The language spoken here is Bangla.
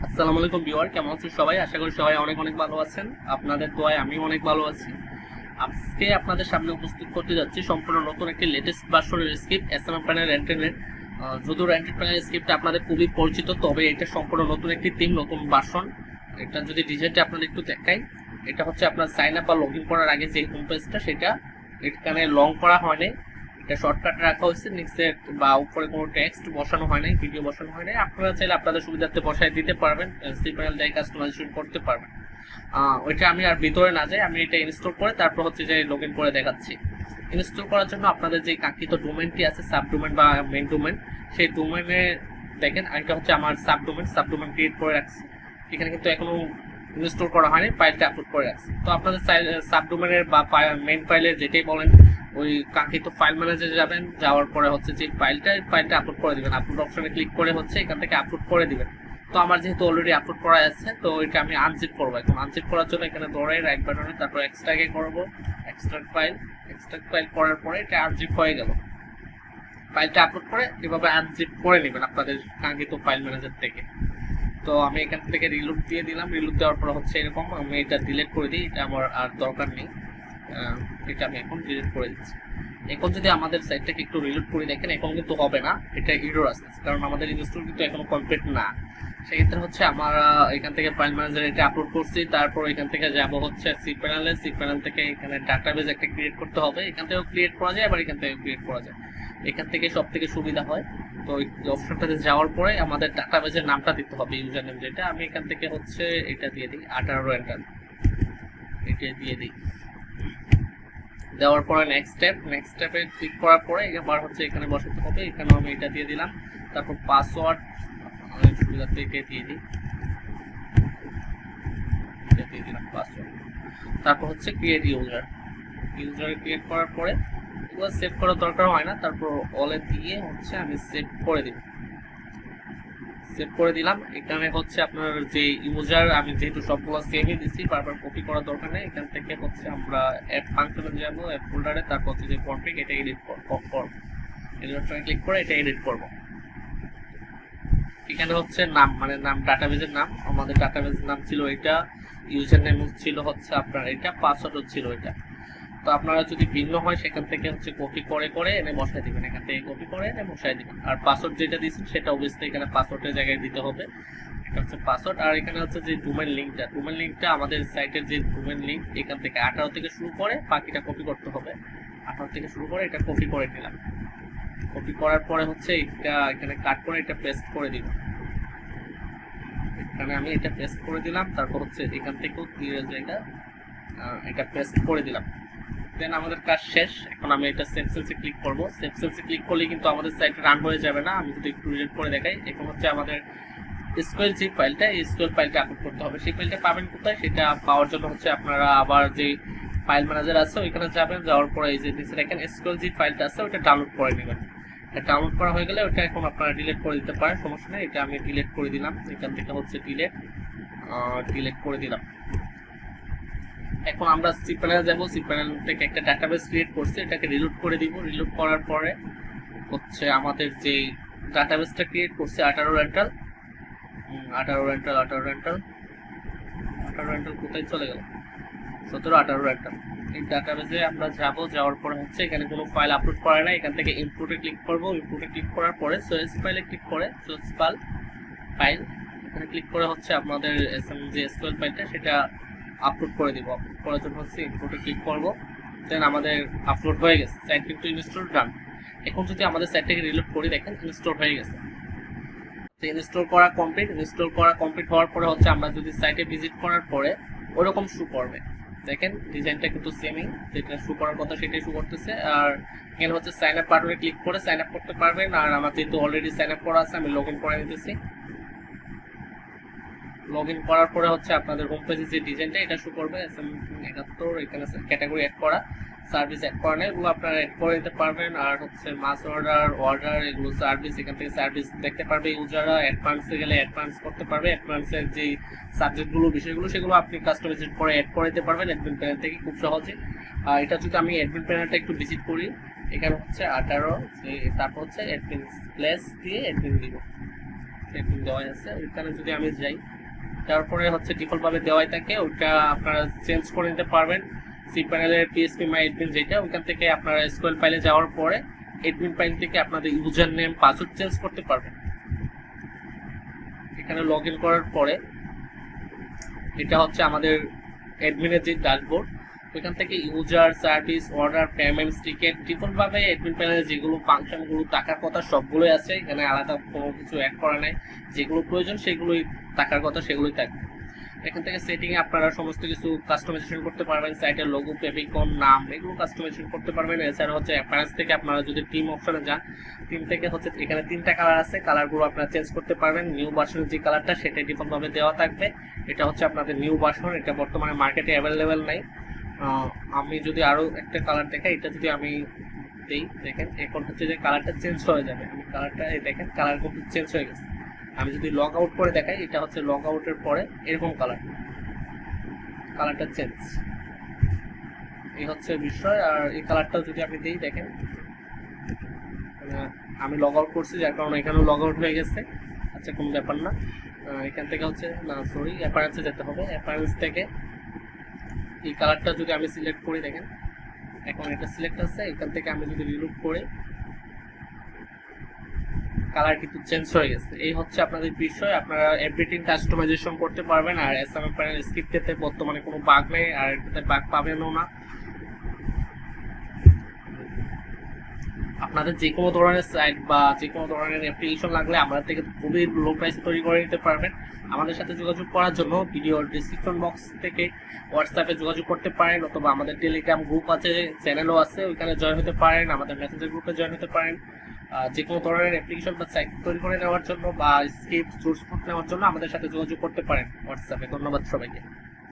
আসসালামু আলাইকুম ভিউয়ার, কেমন আছেন সবাই? আশা করি সবাই অনেক অনেক ভালো আছেন। আপনাদের দোয়ায় আমি অনেক ভালো আছি। আজকে আপনাদের সামনে উপস্থিত করতে যাচ্ছি সম্পূর্ণ নতুন একটি লেটেস্ট ভার্সনের স্ক্রিপ্ট এসএমএম প্যানেল রেন্টেনের। যদিও রেন্টেড প্যানেল স্ক্রিপ্টটা আপনাদের খুবই পরিচিত, তবে এটা সম্পূর্ণ নতুন একটি থিম, নতুন ভার্সন। এটা যদি ডিজাইনটা আপনাদের একটু দেখাই, এটা হচ্ছে আপনার সাইন আপ বা লগ ইন করার আগে যে হোম পেজটা, সেটা এখানে লং করা হয়নি, এটা শর্টকাট রাখা হয়েছে। নিচে বা উপরে কোনো টেক্সট বসানো হয় নাই, ভিডিও বসানো হয় নাই। আপনারা চাইলে আপনাদের সুবিধার্থে বসায় দিতে পারবেন, সি প্যানেল দিয়ে কাস্টমাইজেশন করতে পারবেন। ওইটা আমি আর ভিতরে না যাই, আমি এটা ইনস্টল করে তারপর হচ্ছে যে লগ ইন করে দেখাচ্ছি। ইনস্টল করার জন্য আপনাদের যে কাঙ্ক্ষিত ডোমেনটি আছে, সাব ডোমেন বা মেইন ডোমেন, সেই ডোমেনে দেখেন এটা হচ্ছে আমার সাব ডোমেন ক্রিয়েট করে রাখছি। এখানে কিন্তু এখনো ইনস্টল করা হয়নি, ফাইলটা আপলোড করে রাখছি। তো আপনাদের সাব ডোমেনের বা মেইন ফাইলের যেটাই বলেন, ওই কাঙ্ক্ষিত ফাইল ম্যানেজারে যাবেন, যাওয়ার পরে হচ্ছে যে ফাইলটা আপলোড করে দিবেন। আপলোড অপশনে ক্লিক করে হচ্ছে এখান থেকে আপলোড করে দিবেন। তো আমার যেহেতু অলরেডি আপলোড করা আছে, তো এটা আমি আনজিপ করবো। এখন আনজিপ করার জন্য এখানে ধরে রাইট বাটনে, তারপর এক্সট্রাকে করবো, এক্সট্রাক্ট ফাইল করার পরে এটা আনজিপ হয়ে গেল। ফাইলটা আপলোড করে এভাবে আনজিপ করে নেবেন আপনাদের কাঙ্ক্ষিত ফাইল ম্যানেজার থেকে। তো আমি এখান থেকে রিলোড দিয়ে দিলাম। রিলোড দেওয়ার পর হচ্ছে এরকম, আমি এটা ডিলিট করে দিই, এটা আমার আর দরকার নেই। এটা আমি এখন ডিলিট করে দিচ্ছি। এখন যদি আমাদের সাইটটাকে একটু রিলোড করে দেখেন, এখন কিন্তু হবে না, এটা এরর আসছে, কারণ আমাদের ইনস্টল কিন্তু এখনো কমপ্লিট না। সেক্ষেত্রে হচ্ছে আমরা এখান থেকে ফাইল ম্যানেজার এটা আপলোড করছি, তারপর এখান থেকে যাব হচ্ছে সি প্যানেল থেকে এখানে ডাটাবেজ একটা ক্রিয়েট করতে হবে। এখান থেকেও ক্রিয়েট করা যায়, আবার এখান থেকে ক্রিয়েট করা যায়। এখান থেকে সব থেকে সুবিধা হয়। তো এই অপশনটাতে যাওয়ার পরে আমাদের ডাটাবেজের নামটা দিতে হবে, ইউজার নেম যেটা। আমি এখান থেকে হচ্ছে এটা দিয়ে দিই 18 এন্টার, এটা দিয়ে দিই। দেওয়ার পরে নেক্সট স্টেপে ক্লিক করার পরে এবার হচ্ছে এখানে বসাতে হবে। এখানে আমি এটা দিয়ে দিলাম, তারপর পাসওয়ার্ড সুবিধাতে এটা দিয়ে দিই, এটা দিয়ে দিলাম পাসওয়ার্ড। তারপর হচ্ছে ক্রিয়েট ইউজার ক্রিয়েট করার পরে এগুলো সেভ করার দরকার হয় না, তারপর অলে দিয়ে হচ্ছে আমি সেভ করে দিলাম। এখানে হচ্ছে আপনার যে ইউজার, আমি যেহেতু সবগুলো সেভই দিচ্ছি, বারবার কপি করার দরকার নেই। এখান থেকে হচ্ছে আমরা অ্যাড ফাংশনে যাব, অ্যাড ফোল্ডারে, তারপর হচ্ছে যে কনফিগ, এটা এডিট করব। এডিটরে ক্লিক করে এটা এডিট করব। এখানে হচ্ছে নাম, মানে নাম, ডাটাবেজের নাম, আমাদের ডাটাবেজের নাম ছিল এটা, ইউজার নেম ছিল হচ্ছে আপনার এটা, পাসওয়ার্ড ছিল এটা। তো আপনারা যদি ভিন্ন হয় সেখান থেকে হচ্ছে কপি করে এনে বসায় দিবেন, এখান থেকে কপি করে এনে বসায় দিবেন। আর পাসওয়ার্ড যেটা দিয়েছেন সেটা অবশ্যই এখানে পাসওয়ার্ডের জায়গায় দিতে হবে, এটা হচ্ছে পাসওয়ার্ড। আর এখানে হচ্ছে যে ডোমেন লিঙ্কটা আমাদের সাইটের যে ডোমেন লিঙ্ক, এখান থেকে 18 থেকে শুরু করে বাকিটা কপি করতে হবে। 18 থেকে শুরু করে এটা কপি করে নিলাম। কপি করার পরে হচ্ছে এটা এখানে কাট করে এটা পেস্ট করে দিব। এখানে আমি এটা পেস্ট করে দিলাম, তারপর হচ্ছে এখান থেকেও তীরের জায়গা এটা পেস্ট করে দিলাম। দেন আমাদের কাজ শেষ। এখন আমি এটা সেভ সেলসে ক্লিক করব। সেভ সেলসে ক্লিক করলে কিন্তু আমাদের সাইট রান হয়ে যাবে না। আমি যদি একটু রিড করে দেখাই, এখন হচ্ছে আমাদের এসকিউএল যে ফাইলটা, এই এসকিউএল ফাইলটা আপলোড করতে হবে। সেই ফাইলটা পাবেন কোথায়? সেটা পাওয়ার জন্য হচ্ছে আপনারা আবার যে ফাইল ম্যানেজার আছে ওইখানে যাবেন, যাওয়ার পরে এই যে নিচে দেখেন এসকিউএল যে ফাইলটা আছে ওটা ডাউনলোড করে নেবেন। এটা ডাউনলোড করা হয়ে গেলে ওটা এখন আপনারা ডিলিট করে দিতে পারেন, সমস্যা নেই। এটা আমি ডিলিট করে দিলাম, এখান থেকে হচ্ছে ডিলিট করে দিলাম। এখন আমরা সি প্যানেল যাব, সি প্যানেল থেকে একটা ডাটাবেস ক্রিয়েট করছি, এটাকে রিলোড করে দিব। রিলোড করার পরে হচ্ছে আমাদের যে ডাটাবেসটা ক্রিয়েট করছে 18 রেন্টাল কোথায় চলে গেল? 18 রেন্টাল। এই ডাটাবেসে আমরা যাব, যাওয়ার পরে হচ্ছে এখানে কোনো ফাইল আপলোড করা নাই, এখান থেকে ইম্পোর্টে ক্লিক করব। ইম্পোর্টে ক্লিক করার পরে সোর্স ফাইলে ক্লিক করে সোর্স ফাইল এখানে ক্লিক করে হচ্ছে আমাদের এসএমএম যে এসকিউএল ফাইলটা সেটা আপলোড করে দিব। আপলোড করার জন্য হচ্ছে ইম্পোর্টে ক্লিক করব। দেন আমাদের আপলোড হয়ে গেছে, সাইট কিন্তু ইনস্টল ডান। এখন যদি আমাদের সাইটটাকে রিলোড করি, দেখেন ইনস্টল হয়ে গেছে। তো ইনস্টল করা কমপ্লিট হওয়ার পরে হচ্ছে আমরা যদি সাইটে ভিজিট করার পরে ওরকম শো করবে। দেখেন ডিজাইনটা কিন্তু সেমই, যেটা শো করার কথা সেটাই শো করতেছে। আর এখানে হচ্ছে সাইন আপ বাটনে ক্লিক করে সাইন আপ করতে পারবেন। আর আমার যেহেতু অলরেডি সাইন আপ করা আছে, আমি লগ ইন করে নিতেছি। লগ ইন করার পরে হচ্ছে আপনাদের হোম পেজে যে ডিজাইনটা এটা শো করবে, এসএমএম 71, এখানে ক্যাটাগরি অ্যাড করা, সার্ভিস অ্যাড করা নেই, এগুলো আপনারা অ্যাড করে দিতে পারবেন। আর হচ্ছে মাস অর্ডার এগুলো সার্ভিস, এখান থেকে সার্ভিস দেখতে পারবে ইউজাররা। অ্যাডভান্সে গেলে অ্যাডভান্স করতে পারবে, অ্যাডভান্সের যে সাবজেক্টগুলো বিষয়গুলো সেগুলো আপনি কাস্টমাইজেশন করে অ্যাড করে দিতে পারবেন অ্যাডমিন প্যানেল থেকে খুব সহজে। আর এটা যদি আমি অ্যাডমিন প্যানেলটা একটু ভিজিট করি, এখানে হচ্ছে 18, তারপর হচ্ছে অ্যাডমিন প্লেস দিয়ে অ্যাডমিন দিব। এডমিন দেওয়াই আছে। ওইখানে যদি আমি যাই, তারপরে হচ্ছে ডিফল্ট ভাবে দেওয়াই থাকে, ওইটা আপনারা চেঞ্জ করে নিতে পারবেন। সি প্যানেলের পিএসপি মাই এডমিন যেটা, ওইখান থেকে আপনারা এসকিউএল ফাইলে যাওয়ার পরে এডমিন ফাইল থেকে আপনাদের ইউজার নেম পাসওয়ার্ড চেঞ্জ করতে পারবেন। এখানে লগ ইন করার পরে এটা হচ্ছে আমাদের অ্যাডমিনের যে ড্যাশবোর্ড, ওইখান থেকে user, service, order, payments, ticket, default ভাবে অ্যাডমিন প্যানেলে যেগুলো ফাংশনগুলো থাকার কথা সবগুলোই আছে। এখানে আলাদা কোনো কিছু অ্যাড করা নাই, যেগুলো প্রয়োজন সেগুলোই থাকার কথা সেগুলোই থাকবে। এখান থেকে সেটিং এ আপনারা সমস্ত কিছু কাস্টমাইজেশন করতে পারবেন, সাইটের লোগো, ফেভিকন, নাম এগুলো কাস্টমাইজেশন করতে পারবেন। এছাড়া হচ্ছে অ্যাপারেন্স থেকে আপনারা যদি টিম অপশনে যান, টিম থেকে হচ্ছে এখানে 3টা কালার আছে, কালারগুলো আপনারা চেঞ্জ করতে পারবেন। নিউ ভার্সনের যে কালারটা সেটা ডিফল্ট ভাবে দেওয়া থাকবে, এটা হচ্ছে আপনাদের নিউ ভার্সন, এটা বর্তমানে মার্কেটে অ্যাভেলেবেল নাই। আমি যদি আরো একটা কালার দেখাই, এটা যদি আমি দেই দেখেন এখন হচ্ছে যে কালারটা চেঞ্জ হয়ে যাবে। আমি কালারটা দেখেন কালার কিন্তু চেঞ্জ হয়ে গেছে। আমি যদি লগ আউট করে দেখাই, এটা হচ্ছে লগ আউটের পরে এরকম কালারটা চেঞ্জ, এই হচ্ছে বিষয়। আর এই কালারটা যদি আমি দিই দেখেন, আমি লগ আউট করছি যার কারণে এখানেও লগ আউট হয়ে গেছে। আচ্ছা কোনো ব্যাপার না, এখান থেকে হচ্ছে না সরি অ্যাপারেন্সে যেতে হবে। অ্যাপারেন্স থেকে এই কালারটা যদি আমি সিলেক্ট করি দেখেন এখন এটা সিলেক্ট আছে। এখান থেকে আমি যদি রিলুট করি কালার কিন্তু চেঞ্জ হয়ে গেছে। এই হচ্ছে আপনাদের বিষয়, আপনারা এভরিথিং কাস্টমাইজেশন করতে পারবেন। আর এসএমএম প্যানেল স্ক্রিপ্টেতে বর্তমানে কোনো বাগ নেই, আর এটাতে বাগ পাবেনও না। আপনাদের যে কোনো ধরনের সাইট বা যে কোনো ধরনের অ্যাপ্লিকেশন লাগলে আমাদের থেকে খুবই লো প্রাইসে তৈরি করে নিতে পারবেন। আমাদের সাথে যোগাযোগ করার জন্য ভিডিওর ডিসক্রিপশন বক্স থেকে হোয়াটসঅ্যাপে যোগাযোগ করতে পারেন, অথবা আমাদের টেলিগ্রাম গ্রুপ আছে, চ্যানেলও আছে, ওইখানে জয়েন হতে পারেন, আমাদের মেসেঞ্জার গ্রুপে জয়েন হতে পারেন। যে কোনো ধরনের অ্যাপ্লিকেশন বা সাইট তৈরি করে নেওয়ার জন্য বা স্ক্রিপ্ট সোর্স কোড নেওয়ার জন্য আমাদের সাথে যোগাযোগ করতে পারেন হোয়াটসঅ্যাপে। ধন্যবাদ সবাইকে।